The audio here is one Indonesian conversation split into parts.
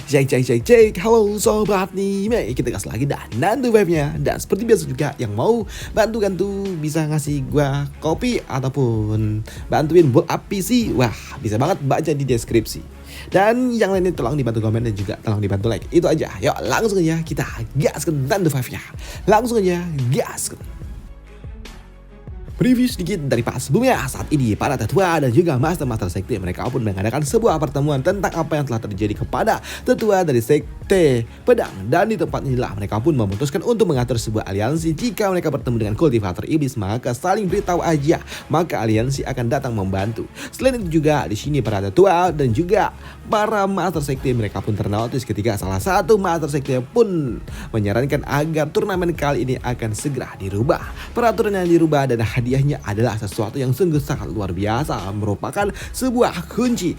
Cek, halo sobat anime, kita gas lagi dan nanti webnya. Dan seperti biasa juga yang mau bantu bisa ngasih gua kopi ataupun bantuin build up PC, wah bisa banget baca di deskripsi. Dan yang lainnya tolong dibantu komen dan juga tolong dibantu like. Itu aja, yuk langsung aja kita gas ke nanti webnya. Langsung aja gas ke. Preview sedikit dari pas sebelumnya. Saat ini para tetua dan juga master-master sekte mereka pun mengadakan sebuah pertemuan tentang apa yang telah terjadi kepada tetua dari sekte pedang. Dan di tempat inilah mereka pun memutuskan untuk mengatur sebuah aliansi. Jika mereka bertemu dengan kultivator iblis, maka saling beritahu aja, maka aliansi akan datang membantu. Selain itu juga di sini para tetua dan juga para master sekte mereka pun ternotis ketika salah satu master sekte pun menyarankan agar turnamen kali ini akan segera dirubah. Peraturan yang dirubah dan hadiahnya adalah sesuatu yang sungguh sangat luar biasa, merupakan sebuah kunci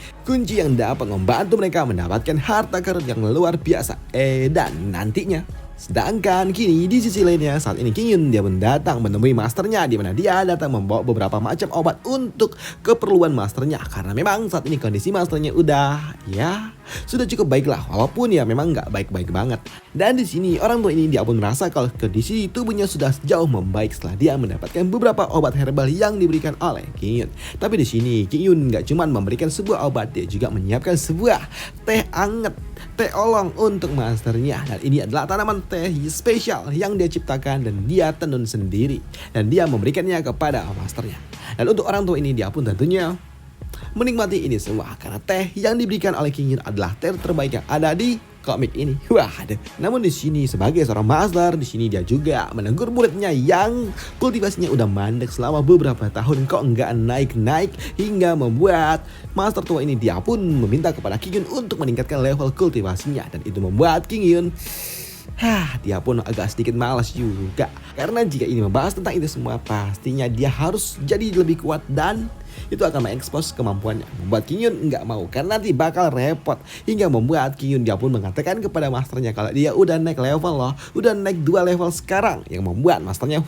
yang dapat membantu mereka mendapatkan harta karun yang luar biasa. Dan nantinya sedangkan kini di sisi lainnya saat ini King Yun dia pun datang menemui masternya, di mana dia datang membawa beberapa macam obat untuk keperluan masternya, karena memang saat ini kondisi masternya udah sudah cukup baik lah, walaupun ya memang nggak baik-baik banget. Dan di sini orang tua ini dia pun merasa kalau kondisi tubuhnya sudah jauh membaik setelah dia mendapatkan beberapa obat herbal yang diberikan oleh King Yun. Tapi di sini King Yun nggak cuma memberikan sebuah obat, dia juga menyiapkan sebuah teh anget, teh olong untuk masternya. Dan ini adalah tanaman teh spesial yang dia ciptakan dan dia tenun sendiri, dan dia memberikannya kepada masternya. Dan untuk orang tua ini dia pun tentunya menikmati ini semua karena teh yang diberikan oleh King Yun adalah teh terbaik yang ada di komik ini. Namun di sini sebagai seorang master, di sini dia juga menegur muridnya yang kultivasinya udah mandek selama beberapa tahun kok nggak naik-naik, hingga membuat master tua ini dia pun meminta kepada King Yun untuk meningkatkan level kultivasinya. Dan itu membuat King Yun dia pun agak sedikit malas juga, karena jika ini membahas tentang itu semua pastinya dia harus jadi lebih kuat dan itu akan mengekspos kemampuannya. Membuat King Yun nggak mau karena nanti bakal repot, hingga membuat King Yun dia pun mengatakan kepada masternya kalau dia udah naik level loh, udah naik 2 level sekarang, yang membuat masternya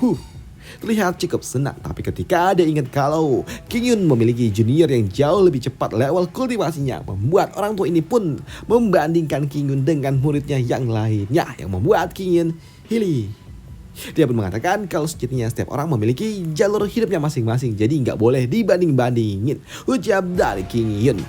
terlihat cukup senang. Tapi ketika dia ingat kalau King Yun memiliki junior yang jauh lebih cepat level kultivasinya, membuat orang tua ini pun membandingkan King Yun dengan muridnya yang lainnya, yang membuat King Yun hili. Dia pun mengatakan kalau sejatinya setiap orang memiliki jalur hidupnya masing-masing, jadi nggak boleh dibanding-bandingin, ucap dari King Yun.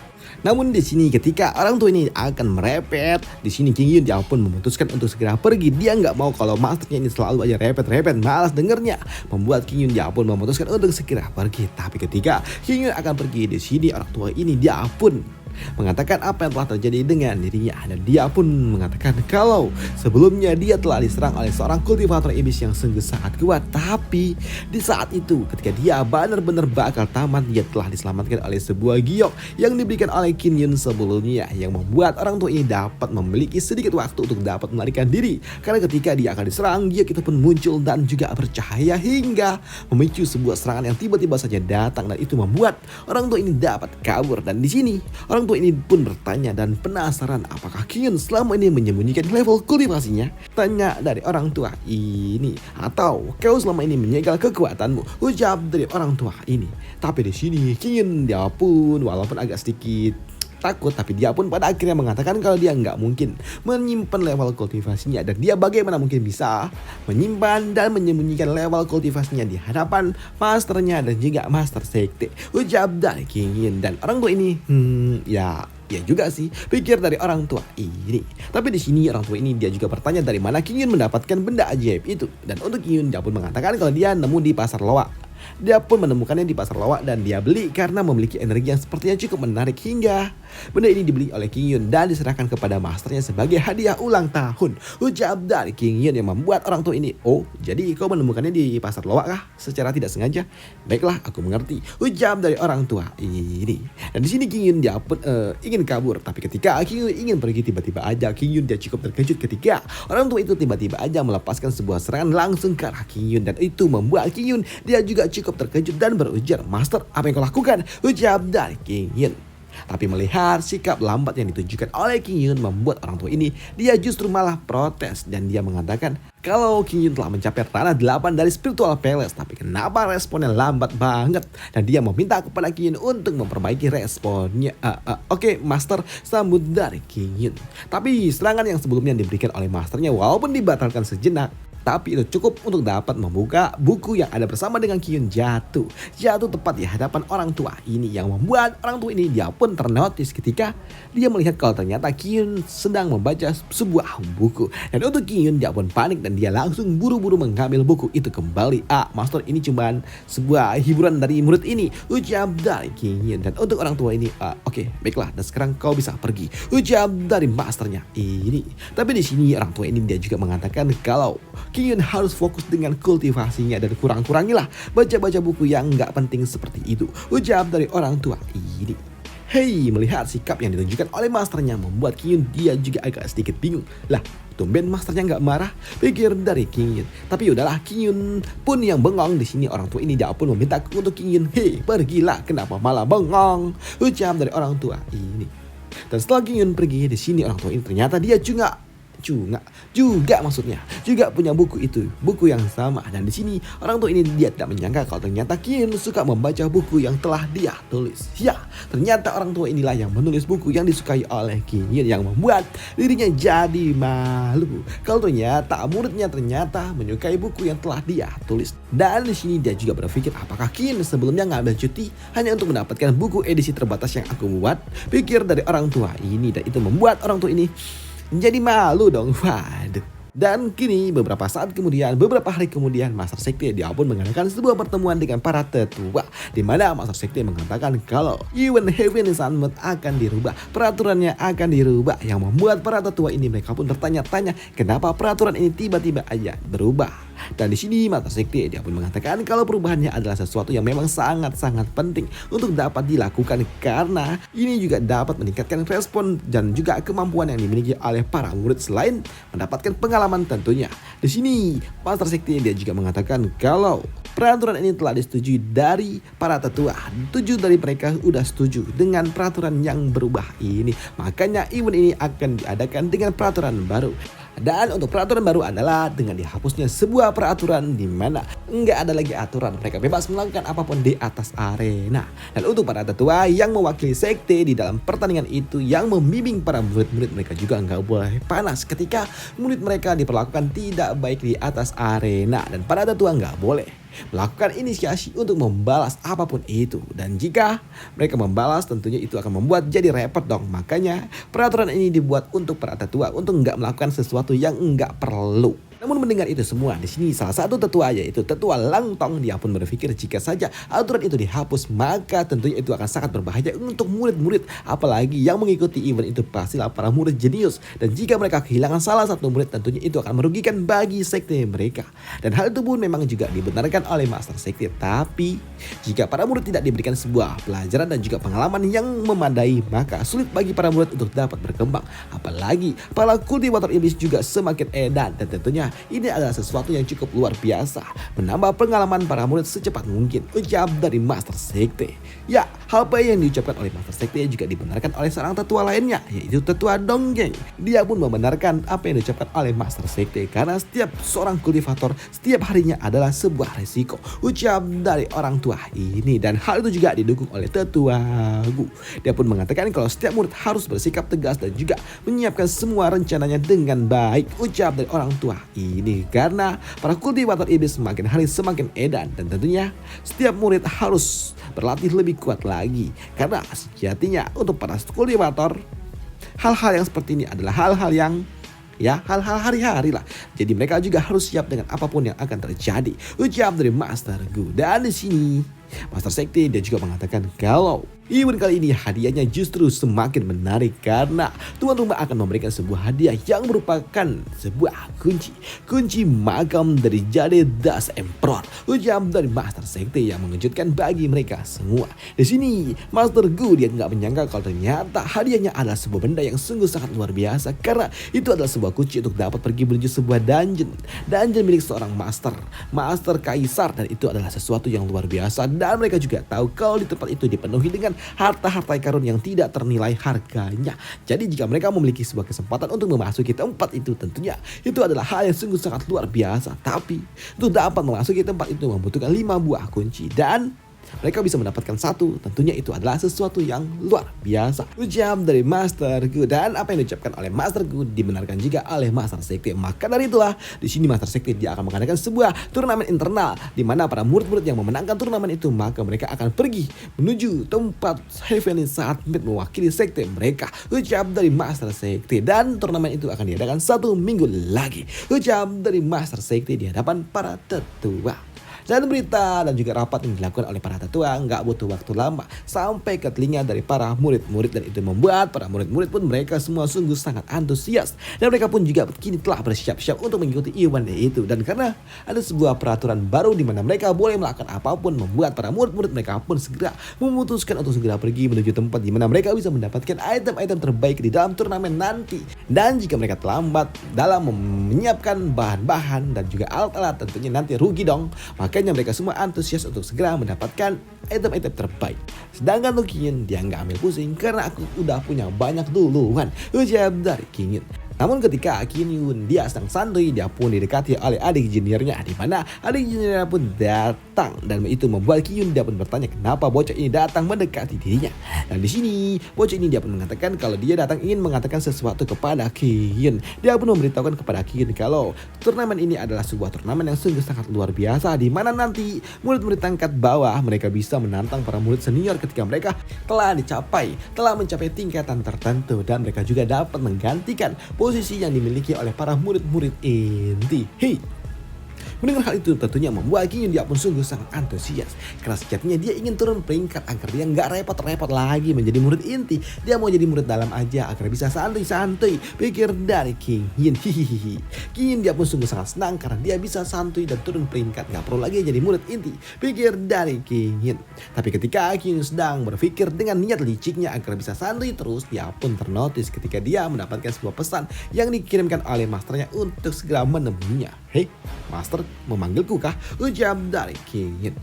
Namun di sini ketika orang tua ini akan merepet, di sini King Yun dia pun memutuskan untuk segera pergi. Dia nggak mau kalau masternya ini selalu aja repet, malas dengernya. Membuat King Yun dia pun memutuskan untuk segera pergi. Tapi ketika King Yun akan pergi, di sini orang tua ini dia pun mengatakan apa yang telah terjadi dengan dirinya, dan dia pun mengatakan kalau sebelumnya dia telah diserang oleh seorang kultivator iblis yang sungguh sangat kuat. Tapi di saat itu ketika dia benar-benar bakal tamat, dia telah diselamatkan oleh sebuah giok yang diberikan oleh King Yun sebelumnya, yang membuat orang tua ini dapat memiliki sedikit waktu untuk dapat melarikan diri, karena ketika dia akan diserang, giok itu pun muncul dan juga bercahaya hingga memicu sebuah serangan yang tiba-tiba saja datang, dan itu membuat orang tua ini dapat kabur. Dan di sini orang tua ini pun bertanya dan penasaran apakah King Yun selama ini menyembunyikan level kultivasinya. Tanya dari orang tua ini, atau kau selama ini menyegel kekuatanmu, ucap dari orang tua ini. Tapi di sini King Yun dia pun walaupun agak sedikit takut, tapi dia pun pada akhirnya mengatakan kalau dia nggak mungkin menyimpan level kultivasinya, dan dia bagaimana mungkin bisa menyimpan dan menyembunyikan level kultivasinya di hadapan masternya dan juga master sekte, ucap dari King Yun. Dan orang tua ini ya juga sih, pikir dari orang tua ini. Tapi di sini orang tua ini dia juga bertanya dari mana King Yun mendapatkan benda ajaib itu. Dan untuk King Yun dia pun mengatakan kalau dia nemu di pasar loak. Dia pun menemukannya di pasar loak dan dia beli karena memiliki energi yang sepertinya cukup menarik, hingga benda ini dibeli oleh King Yun dan diserahkan kepada masternya sebagai hadiah ulang tahun, ucap dari King Yun, yang membuat orang tua ini, oh jadi kau menemukannya di pasar loak kah secara tidak sengaja? Baiklah, aku mengerti, ucap dari orang tua ini. Dan di sini King Yun dia pun ingin kabur, tapi ketika King Yun ingin pergi, tiba-tiba aja King Yun dia cukup terkejut ketika orang tua itu tiba-tiba aja melepaskan sebuah serangan langsung ke arah King Yun, dan itu membuat King Yun dia juga cukup terkejut dan berujar, "Master, apa yang kau lakukan?" ucap dari King Yun. Tapi melihat sikap lambat yang ditunjukkan oleh King Yun membuat orang tua ini, dia justru malah protes dan dia mengatakan kalau King Yun telah mencapai ranah 8 dari Spiritual Palace, tapi kenapa responnya lambat banget? Dan dia meminta kepada King Yun untuk memperbaiki responnya. Oke, Master, sambut dari King Yun. Tapi serangan yang sebelumnya diberikan oleh Masternya walaupun dibatalkan sejenak, tapi itu cukup untuk dapat membuka buku yang ada bersama dengan King Yun jatuh tepat di hadapan orang tua ini, yang membuat orang tua ini dia pun ternotis ketika dia melihat kalau ternyata King Yun sedang membaca sebuah buku. Dan untuk King Yun dia pun panik dan dia langsung buru-buru mengambil buku itu kembali. Master, ini cuman sebuah hiburan dari murid ini, ucap dari King Yun. Dan untuk orang tua ini, oke, baiklah, dan sekarang kau bisa pergi, ucap dari masternya ini. Tapi di sini orang tua ini dia juga mengatakan kalau King Yun harus fokus dengan kultivasinya dan kurang-kurangilah baca-baca buku yang nggak penting seperti itu, ucap dari orang tua ini. Hei, melihat sikap yang ditunjukkan oleh masternya membuat King Yun dia juga agak sedikit bingung. Lah, tumben masternya nggak marah, pikir dari King Yun. Tapi udahlah, King Yun pun yang bengong. Di sini orang tua ini dia pun meminta untuk King Yun, hei, pergilah, kenapa malah bengong, ucap dari orang tua ini. Dan setelah King Yun pergi, di sini orang tua ini ternyata dia juga punya buku itu, buku yang sama. Dan di sini orang tua ini dia tidak menyangka kalau ternyata King Yun suka membaca buku yang telah dia tulis. Ya, ternyata orang tua inilah yang menulis buku yang disukai oleh King Yun, yang membuat dirinya jadi malu kalau ternyata muridnya ternyata menyukai buku yang telah dia tulis. Dan di sini dia juga berpikir, apakah King Yun sebelumnya ngambil cuti hanya untuk mendapatkan buku edisi terbatas yang aku buat, pikir dari orang tua ini. Dan itu membuat orang tua ini jadi malu dong, waduh. Dan kini beberapa hari kemudian Master Sekte dia pun mengadakan sebuah pertemuan dengan para tetua, di mana Master Sekte mengatakan kalau event Heaven Sun Moon akan dirubah, peraturannya akan dirubah, yang membuat para tetua ini mereka pun bertanya-tanya kenapa peraturan ini tiba-tiba aja berubah. Dan di sini Master Sekte dia pun mengatakan kalau perubahannya adalah sesuatu yang memang sangat-sangat penting untuk dapat dilakukan, karena ini juga dapat meningkatkan respon dan juga kemampuan yang dimiliki oleh para murid selain mendapatkan pengalaman tentunya. Di sini Master Sekte dia juga mengatakan kalau peraturan ini telah disetujui dari para tetua. 7 dari mereka udah setuju dengan peraturan yang berubah ini. Makanya event ini akan diadakan dengan peraturan baru. Dan untuk peraturan baru adalah dengan dihapusnya sebuah peraturan di mana nggak ada lagi aturan, mereka bebas melakukan apapun di atas arena. Dan untuk para tetua yang mewakili sekte di dalam pertandingan itu, yang membimbing para murid-murid, mereka juga nggak boleh panas ketika murid mereka diperlakukan tidak baik di atas arena. Dan para tetua nggak boleh melakukan inisiasi untuk membalas apapun itu, dan jika mereka membalas tentunya itu akan membuat jadi repot dong. Makanya peraturan ini dibuat untuk para tetua untuk nggak melakukan sesuatu yang nggak perlu. Namun mendengar itu semua, di sini salah satu tetua yaitu Tetua Langtong dia pun berpikir jika saja aturan itu dihapus maka tentunya itu akan sangat berbahaya untuk murid-murid, apalagi yang mengikuti event itu pastilah para murid jenius, dan jika mereka kehilangan salah satu murid tentunya itu akan merugikan bagi sekte mereka. Dan hal itu pun memang juga dibenarkan oleh Master Sekte. Tapi jika para murid tidak diberikan sebuah pelajaran dan juga pengalaman yang memadai, maka sulit bagi para murid untuk dapat berkembang, apalagi para kultivator iblis juga semakin edan. Dan tentunya ini adalah sesuatu yang cukup luar biasa, menambah pengalaman para murid secepat mungkin, ucap dari Master Sekte. Ya, hal yang diucapkan oleh Master Sekte juga dibenarkan oleh seorang tetua lainnya, yaitu Tetua Donggeng. Dia pun membenarkan apa yang diucapkan oleh Master Sekte, karena setiap seorang kultivator setiap harinya adalah sebuah resiko, ucap dari orang tua ini. Dan hal itu juga didukung oleh Tetua Gu. Dia pun mengatakan kalau setiap murid harus bersikap tegas dan juga menyiapkan semua rencananya dengan baik, ucap dari orang tua ini, karena para kultivator iblis semakin hari semakin edan, dan tentunya setiap murid harus berlatih lebih kuat lagi, karena sejatinya untuk para kultivator hal-hal yang seperti ini adalah hal-hal yang hal-hal hari-hari lah. Jadi mereka juga harus siap dengan apapun yang akan terjadi, ucap dari Master Gu. Dan di sini Master Sekte dia juga mengatakan kalau event kali ini hadiahnya justru semakin menarik, karena tuan rumah akan memberikan sebuah hadiah yang merupakan sebuah kunci makam dari Jade Das Emperor, ucap dari Master Sekte yang mengejutkan bagi mereka semua. Di sini Master Gu dia nggak menyangka kalau ternyata hadiahnya adalah sebuah benda yang sungguh sangat luar biasa, karena itu adalah sebuah kunci untuk dapat pergi menuju sebuah dungeon milik seorang master kaisar, dan itu adalah sesuatu yang luar biasa dan mereka juga tahu kalau di tempat itu dipenuhi dengan harta-harta karun yang tidak ternilai harganya. Jadi jika mereka memiliki sebuah kesempatan untuk memasuki tempat itu, tentunya itu adalah hal yang sungguh sangat luar biasa. Tapi untuk dapat memasuki tempat itu membutuhkan 5 buah kunci dan mereka bisa mendapatkan satu, tentunya itu adalah sesuatu yang luar biasa. Ucap dari Master Gu, dan apa yang diucapkan oleh Master Gu dibenarkan juga oleh Master Sekte. Maka dari itulah di sini Master Sekte dia akan mengadakan sebuah turnamen internal di mana para murid-murid yang memenangkan turnamen itu maka mereka akan pergi menuju tempat Heavenly Summit mewakili sekte mereka. Ucap dari Master Sekte, dan turnamen itu akan diadakan 1 minggu lagi. Ucap dari Master Sekte di hadapan para tetua. Dan berita dan juga rapat yang dilakukan oleh para tetua nggak butuh waktu lama sampai ke telinga dari para murid-murid, dan itu membuat para murid-murid pun mereka semua sungguh sangat antusias, dan mereka pun juga kini telah bersiap-siap untuk mengikuti event itu. Dan karena ada sebuah peraturan baru di mana mereka boleh melakukan apapun, membuat para murid-murid mereka pun segera memutuskan untuk segera pergi menuju tempat di mana mereka bisa mendapatkan item-item terbaik di dalam turnamen nanti. Dan jika mereka terlambat dalam menyiapkan bahan-bahan dan juga alat-alat, tentunya nanti rugi dong. Makanya mereka semua antusias untuk segera mendapatkan item-item terbaik. Sedangkan untuk King Yun dia nggak ambil pusing karena aku udah punya banyak duluan. Ucap dari King Yun. Namun ketika King Yun dia sedang santuy, dia pun didekati oleh adik juniornya, di mana adik juniornya pun datang, dan itu membuat King Yun dia pun bertanya kenapa bocah ini datang mendekati dirinya. Dan di sini bocah ini dia pun mengatakan kalau dia datang ingin mengatakan sesuatu kepada King Yun. Dia pun memberitahukan kepada King Yun kalau turnamen ini adalah sebuah turnamen yang sungguh sangat luar biasa, di mana nanti murid-murid tingkat bawah mereka bisa menantang para murid senior ketika mereka telah mencapai tingkatan tertentu, dan mereka juga dapat menggantikan posisi yang dimiliki oleh para murid-murid inti. Mendengar hal itu tentunya membuat King Yun dia pun sungguh sangat antusias, karena sejatinya dia ingin turun peringkat agar dia nggak repot-repot lagi menjadi murid inti. Dia mau jadi murid dalam aja agar bisa santuy-santuy, pikir dari King Yun. King Yun dia pun sungguh sangat senang karena dia bisa santuy dan turun peringkat, nggak perlu lagi jadi murid inti, pikir dari King Yun. Tapi ketika King Yun sedang berpikir dengan niat liciknya agar bisa santuy terus, dia pun ternotis ketika dia mendapatkan sebuah pesan yang dikirimkan oleh masternya untuk segera menemuinya. Hei, master memanggilku kah? Ucap dari King Yun.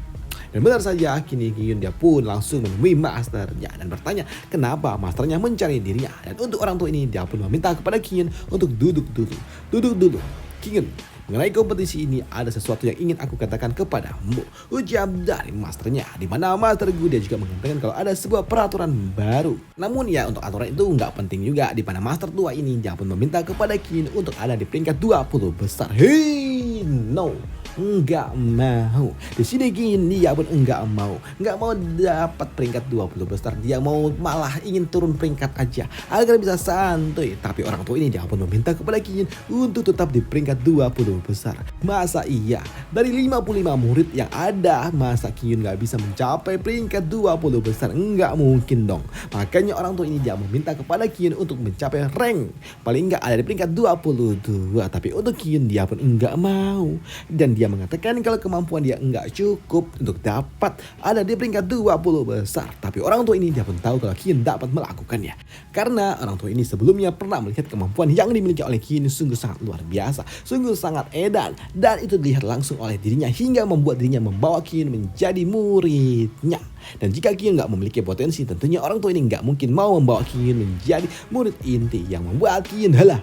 Dan benar saja, kini King Yun dia pun langsung menemui masternya dan bertanya kenapa masternya mencari dirinya. Dan untuk orang tua ini dia pun meminta kepada King Yun untuk duduk dulu. King Yun, mengenai kompetisi ini ada sesuatu yang ingin aku katakan kepadamu. Ucap dari masternya, di mana Master Gu dia juga mengatakan kalau ada sebuah peraturan baru. Namun ya untuk aturan itu nggak penting juga, di mana master tua ini dia pun meminta kepada King Yun untuk ada di peringkat 20 besar. Hei, no. Enggak mau. Di sini King Yun dia pun enggak mau dapat peringkat 20 besar. Dia mau malah ingin turun peringkat aja agar bisa santuy. Tapi orang tua ini dia pun meminta kepada King Yun untuk tetap di peringkat 20 besar. Masa iya dari 55 murid yang ada, masa King Yun gak bisa mencapai peringkat 20 besar? Enggak mungkin dong. Makanya orang tua ini dia meminta kepada King Yun untuk mencapai rank paling enggak ada di peringkat 22. Tapi untuk King Yun dia pun enggak mau, dan dia mengatakan kalau kemampuan dia enggak cukup untuk dapat ada di peringkat 20 besar. Tapi orang tua ini dia pun tahu kalau King Yun dapat melakukannya, karena orang tua ini sebelumnya pernah melihat kemampuan yang dimiliki oleh King Yun sungguh sangat luar biasa, sungguh sangat edan, dan itu dilihat langsung oleh dirinya hingga membuat dirinya membawa King Yun menjadi muridnya. Dan jika King Yun nggak memiliki potensi, tentunya orang tua ini nggak mungkin mau membawa King Yun menjadi murid inti, yang membuat King Yun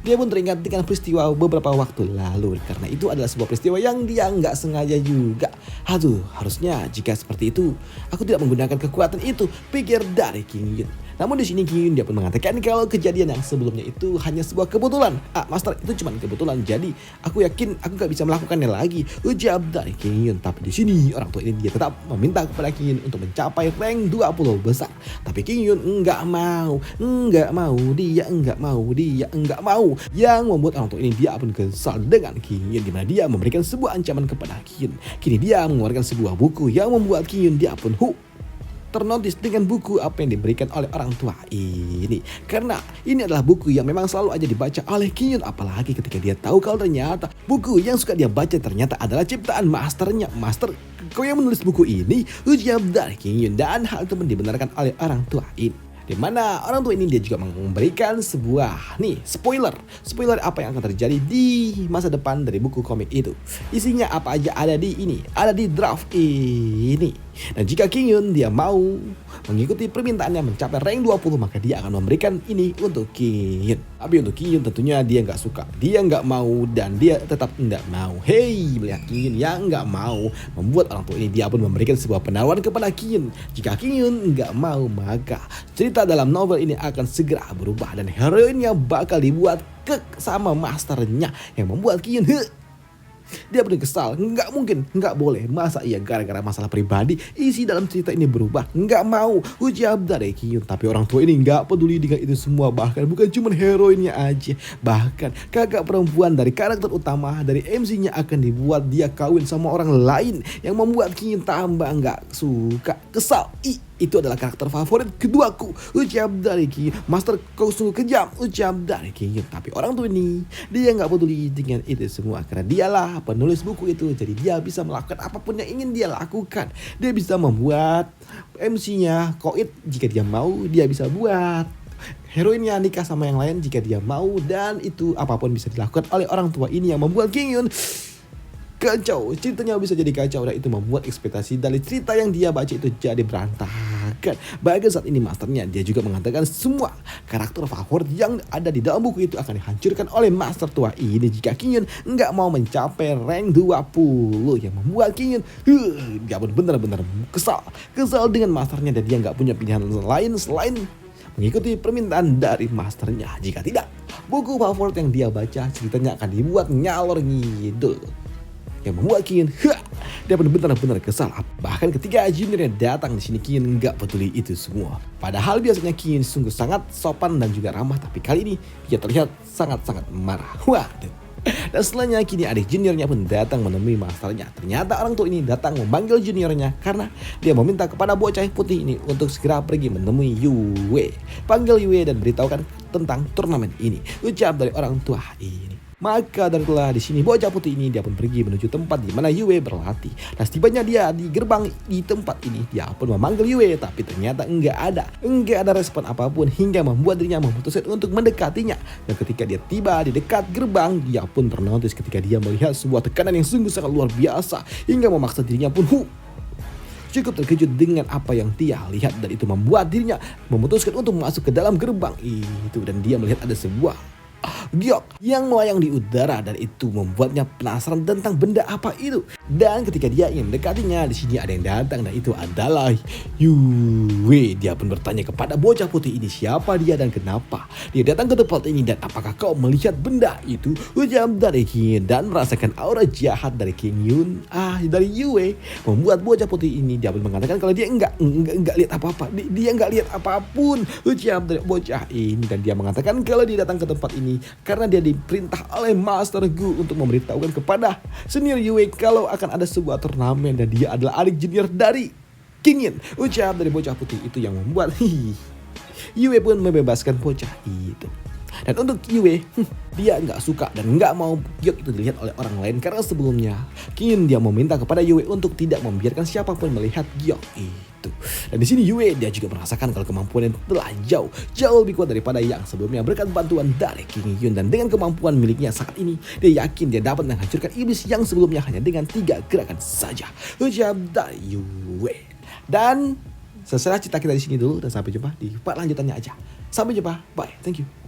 dia pun teringat dengan peristiwa beberapa waktu lalu, karena itu adalah sebuah peristiwa yang dia nggak sengaja juga. Aduh, harusnya jika seperti itu aku tidak menggunakan kekuatan itu, pikir dari King Yun. Namun di sini King Yun dia pun mengatakan kalau kejadian yang sebelumnya itu hanya sebuah kebetulan. Master, itu cuma kebetulan. Jadi aku yakin aku gak bisa melakukannya lagi, ucap dari King Yun. Tapi di sini orang tua ini dia tetap meminta kepada King Yun untuk mencapai rank 20 besar. Tapi King Yun enggak mau. Dia enggak mau. Yang membuat orang tua ini dia pun kesal dengan King Yun, di mana dia memberikan sebuah ancaman kepada King Yun. Kini dia mengeluarkan sebuah buku yang membuat King Yun dia pun ternotis dengan buku apa yang diberikan oleh orang tua ini, karena ini adalah buku yang memang selalu aja dibaca oleh King Yun, apalagi ketika dia tahu kalau ternyata buku yang suka dia baca ternyata adalah ciptaan masternya. Master, kau yang menulis buku ini, ucap dari King Yun, dan hal itu pun dibenarkan oleh orang tua ini. Di mana orang tua ini dia juga memberikan sebuah spoiler apa yang akan terjadi di masa depan dari buku komik itu. Isinya apa aja ada di draft ini. Dan jika King Yun dia mau mengikuti permintaannya mencapai rank 20, maka dia akan memberikan ini untuk King Yun. Tapi untuk King Yun tentunya dia nggak suka, dia nggak mau, dan dia tetap nggak mau. Melihat King Yun yang nggak mau, membuat orang tua ini dia pun memberikan sebuah penawaran kepada King Yun. Jika King Yun nggak mau, maka cerita dalam novel ini akan segera berubah dan heroinnya bakal dibuat sama masternya, yang membuat King Yun dia benar kesal. Nggak mungkin, nggak boleh. Masa iya gara-gara masalah pribadi isi dalam cerita ini berubah? Nggak mau, ujar dari King Yun. Tapi orang tua ini nggak peduli dengan itu semua. Bahkan bukan cuma heroinnya aja, bahkan kakak perempuan dari karakter utama dari MC-nya akan dibuat dia kawin sama orang lain, yang membuat King Yun tambah nggak suka, kesal. Itu adalah karakter favorit keduaku, ucap dari King Yun. Master, kau sungguh kejam, ucap dari King Yun. Tapi orang tua ini dia nggak peduli dengan itu semua, karena dialah penulis buku itu. Jadi dia bisa melakukan apapun yang ingin dia lakukan. Dia bisa membuat MC-nya koit jika dia mau, dia bisa buat heroinnya nikah sama yang lain jika dia mau, dan itu apapun bisa dilakukan oleh orang tua ini, yang membuat King Yun kacau. Ceritanya bisa jadi kacau, dan itu membuat ekspektasi dari cerita yang dia baca itu jadi berantakan. Bahkan saat ini masternya dia juga mengatakan semua karakter favorit yang ada di dalam buku itu akan dihancurkan oleh master tua ini jika King Yun nggak mau mencapai rank 20, yang membuat King Yun dia pun benar-benar kesal dengan masternya, dan dia nggak punya pilihan lain selain mengikuti permintaan dari masternya. Jika tidak, buku favorit yang dia baca ceritanya akan dibuat ngalor ngidul, yang membuat King Yun dia benar-benar kesal. Bahkan ketika juniornya datang di sini, King Yun nggak peduli itu semua. Padahal biasanya King Yun sungguh sangat sopan dan juga ramah, tapi kali ini dia terlihat sangat-sangat marah. Waduh. Dan setelahnya kini adik juniornya pun datang menemui masternya. Ternyata orang tua ini datang memanggil juniornya karena dia meminta kepada bocah putih ini untuk segera pergi menemui Yue. Panggil Yue dan beritahukan tentang turnamen ini, ucap dari orang tua ini. Maka darilah di sini bocah putih ini dia pun pergi menuju tempat di mana Yue berlatih. Dan setibanya dia di gerbang di tempat ini, dia pun memanggil Yue, tapi ternyata enggak ada respon apapun, hingga membuat dirinya memutuskan untuk mendekatinya. Dan ketika dia tiba di dekat gerbang, dia pun ternotis ketika dia melihat sebuah tekanan yang sungguh sangat luar biasa, hingga memaksa dirinya pun cukup terkejut dengan apa yang dia lihat, dan itu membuat dirinya memutuskan untuk masuk ke dalam gerbang itu. Dan dia melihat ada sebuah giok yang melayang di udara, dan itu membuatnya penasaran tentang benda apa itu. Dan ketika dia ingin mendekatinya, di sini ada yang datang, dan itu adalah Yue. Dia pun bertanya kepada bocah putih ini siapa dia dan kenapa dia datang ke tempat ini, dan apakah kau melihat benda itu, ujar dari King Yun. Dan merasakan aura jahat dari King Yun dari Yue, membuat bocah putih ini dia pun mengatakan kalau dia enggak lihat apa-apa, dia enggak lihat apapun, ujar dari bocah ini. Dan dia mengatakan kalau dia datang ke tempat ini karena dia diperintah oleh Master Gu untuk memberitahukan kepada senior Yue kalau akan ada sebuah turnamen, dan dia adalah adik junior dari King Yun, ucap dari bocah putih itu, yang membuat Yue pun membebaskan bocah itu. Dan untuk Yue, dia nggak suka dan nggak mau giok itu dilihat oleh orang lain, karena sebelumnya King Yun dia meminta kepada Yue untuk tidak membiarkan siapapun melihat giok itu. Dan di sini Yue dia juga merasakan kalau kemampuannya telah jauh lebih kuat daripada yang sebelumnya berkat bantuan dari King Yun. Dan dengan kemampuan miliknya saat ini, dia yakin dia dapat menghancurkan iblis yang sebelumnya hanya dengan 3 gerakan saja, ucap dari Yue. Dan selesai cerita kita di sini dulu, dan sampai jumpa di part lanjutannya aja. Sampai jumpa, bye, thank you.